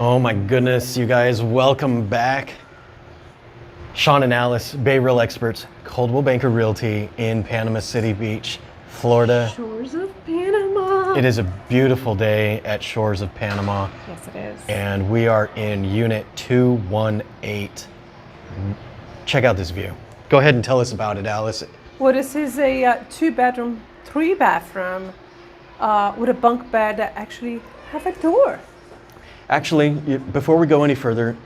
Oh my goodness, you guys, welcome back. Sean and Alice, Bay Real experts, Coldwell Banker Realty in Panama City Beach, Florida. Shores of Panama. It is a beautiful day at Shores of Panama. Yes, it is. And we are in Unit 218. Check out this view. Go ahead and tell us about it, Alice. Well, this is a 2-bedroom, 3-bathroom with a bunk bed that actually have a door. Actually, before we go any further,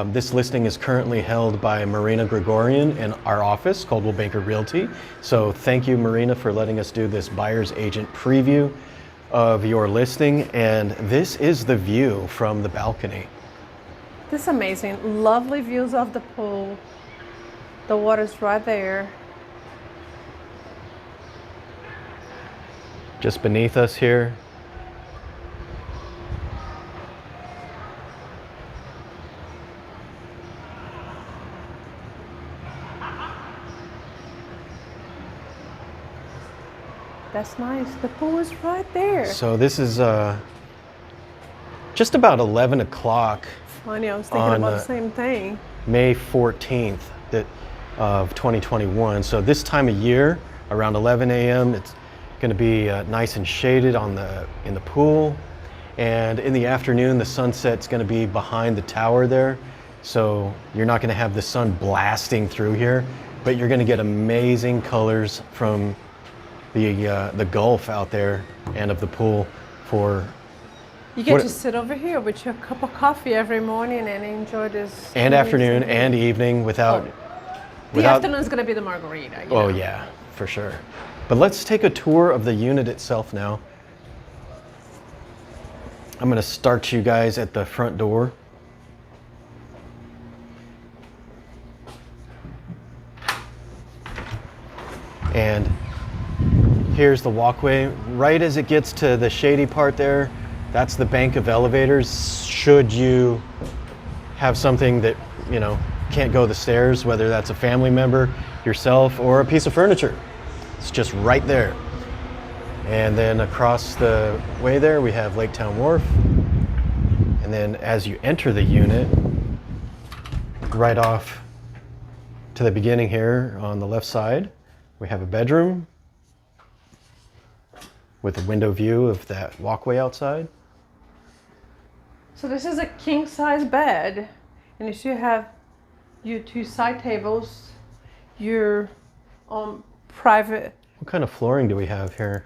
this listing is currently held by Marina Gregorian in our office, Coldwell Banker Realty. So thank you, Marina, for letting us do this buyer's agent preview of your listing. And this is the view from the balcony. This is amazing. Lovely views of the pool. The water's right there. Just beneath us here. That's nice. The pool is right there. So this is just about 11 o'clock. Funny, I was thinking about the same thing. May 14th of 2021. So this time of year, around 11 a.m., it's going to be nice and shaded in the pool. And in the afternoon, the sunset's going to be behind the tower there. So you're not going to have the sun blasting through here, but you're going to get amazing colors from the Gulf out there and of the pool. You get to sit over here with your cup of coffee every morning and enjoy this. And afternoon and evening without. The afternoon is going to be the margarita. Oh yeah, for sure. But let's take a tour of the unit itself now. I'm going to start you guys at the front door. And here's the walkway. Right as it gets to the shady part there, that's the bank of elevators. Should you have something that, can't go the stairs, whether that's a family member, yourself, or a piece of furniture. It's just right there. And then across the way there, we have Lake Town Wharf. And then as you enter the unit, right off to the beginning here on the left side, we have a bedroom with a window view of that walkway outside. So this is a king-size bed, and you have your 2 side tables, your private. What kind of flooring do we have here?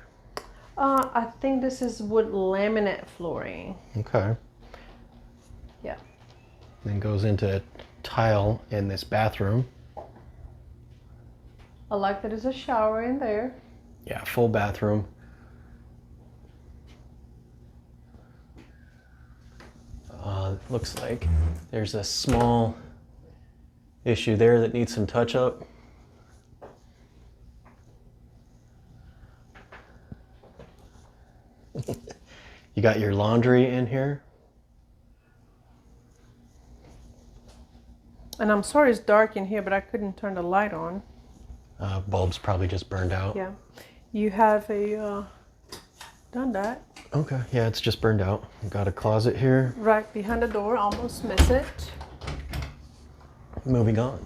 I think this is wood laminate flooring. Okay. Yeah. Then goes into tile in this bathroom. I like that there's a shower in there. Yeah, full bathroom. Looks like there's a small issue there that needs some touch up. You got your laundry in here. And I'm sorry it's dark in here, but I couldn't turn the light on. Bulb's probably just burned out. Yeah. You have a, done that. Okay, yeah, it's just burned out. Got a closet here. Right behind the door, almost miss it. Moving on.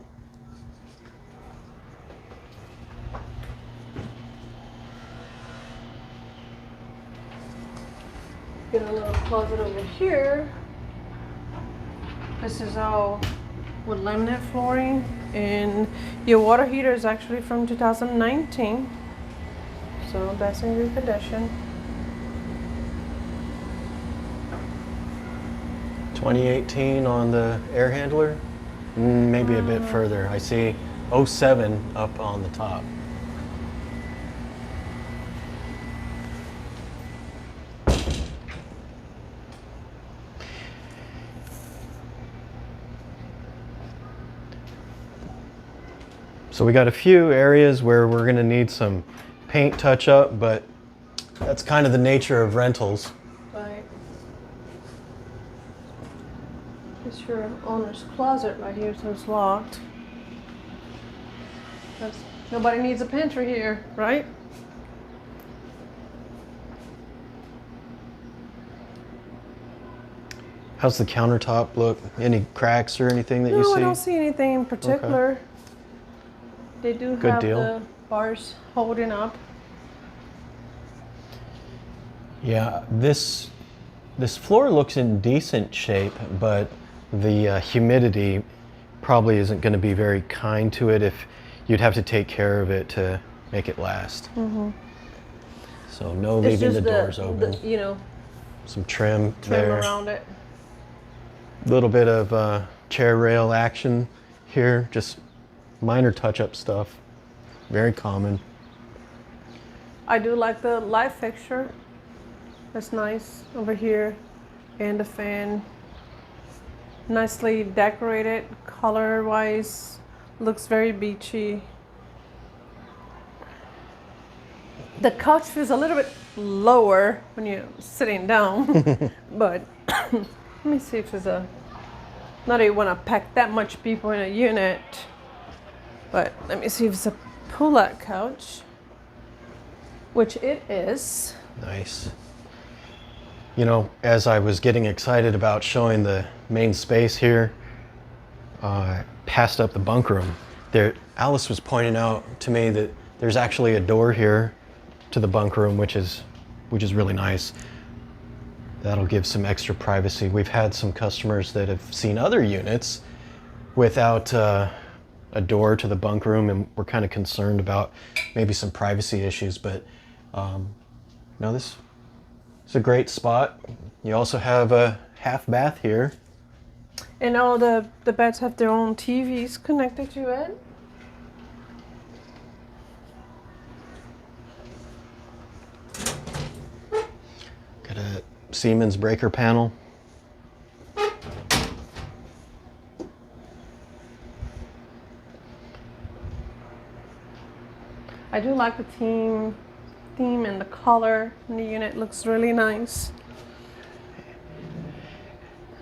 Get a little closet over here. This is all with laminate flooring, and your water heater is actually from 2019, so that's in good condition. 2018 on the air handler, maybe a bit further. I see 07 up on the top. So we got a few areas where we're gonna need some paint touch up, but that's kind of the nature of rentals. Right. It's your owner's closet right here, so it's locked. Nobody needs a pantry here, right? How's the countertop look? Any cracks or anything that you No, see? I don't see anything in particular. They do Good have deal. the bars holding up. Yeah, this floor looks in decent shape, but the humidity probably isn't going to be very kind to it if you'd have to take care of it to make it last. So no It's leaving just the doors open. you know, Some trim trim there. around it. Little bit of chair rail action here, just minor touch-up stuff. Very common. I do like the light fixture. That's nice over here. And the fan. Nicely decorated, color-wise. Looks very beachy. The couch feels a little bit lower when you're sitting down. But let me see if there's a... Not that you want to pack that much people in a unit. But let me see if it's a pull-out couch. Which it is. Nice. You know, as I was getting excited about showing the main space here, passed up the bunk room. There, Alice was pointing out to me that there's actually a door here to the bunk room, which is really nice. That'll give some extra privacy. We've had some customers that have seen other units without a door to the bunk room, and we're kind of concerned about maybe some privacy issues, but no, this is a great spot. You also have a half bath here. And all the beds have their own TVs connected to it. Got a Siemens breaker panel. I do like the theme and the color in the unit. Looks really nice.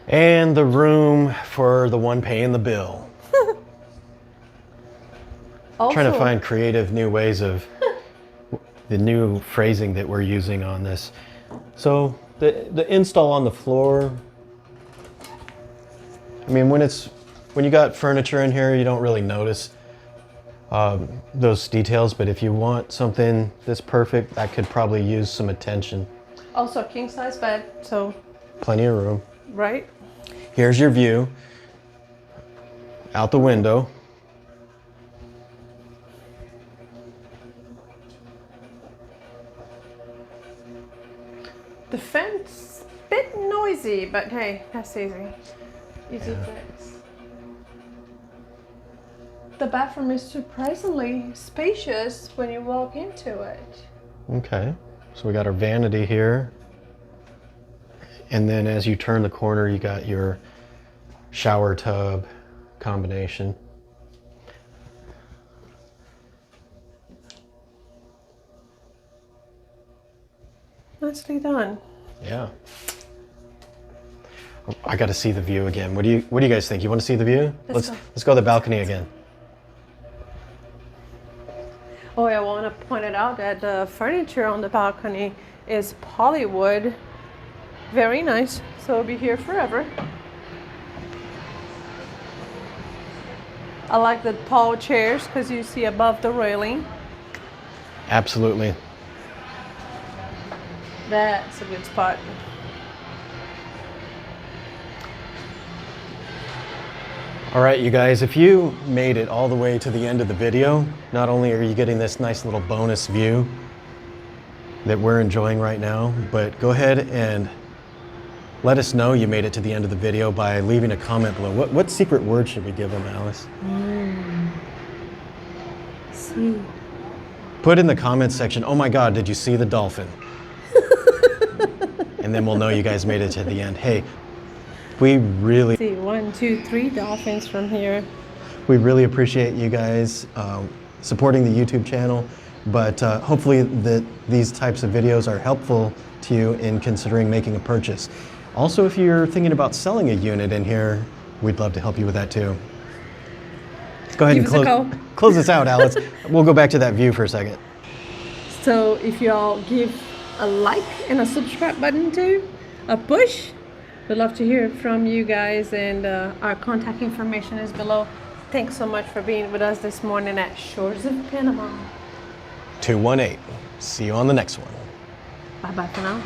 And the room for the one paying the bill. Also, Trying to find creative new ways of the new phrasing that we're using on this. So the install on the floor, I mean, when you got furniture in here, you don't really notice those details, but if you want something this perfect, that could probably use some attention. also a king size bed, so Plenty of room. right. Here's your view out the window. The fence bit noisy, but hey, that's easy. Easy fix. The bathroom is surprisingly spacious when you walk into it. Okay, so we got our vanity here. And then as you turn the corner, you got your shower tub combination. Nicely done. Yeah. I got to see the view again. What do you guys think? You want to see the view? Let's Let's go to the balcony again. Oh, I want to point it out that the furniture on the balcony is polywood. Very nice. So it'll be here forever. I like the tall chairs because you see above the railing. Absolutely. That's a good spot. All right, you guys, if you made it all the way to the end of the video, not only are you getting this nice little bonus view that we're enjoying right now, but go ahead and let us know you made it to the end of the video by leaving a comment below. What secret word should we give them, Alice? See. Put in the comments section, oh my God, did you see the dolphin? And then we'll know you guys made it to the end. Hey, we really See, 1, 2, 3 dolphins from here. We really appreciate you guys supporting the YouTube channel, but hopefully these types of videos are helpful to you in considering making a purchase. Also, if you're thinking about selling a unit in here, we'd love to help you with that too. Go ahead Give us a call. and close this out, Alex. We'll go back to that view for a second. So if y'all give a like and a subscribe button too, a push, We'd love to hear from you guys, and our contact information is below. Thanks so much for being with us this morning at Shores of Panama. 218. See you on the next one. Bye bye for now.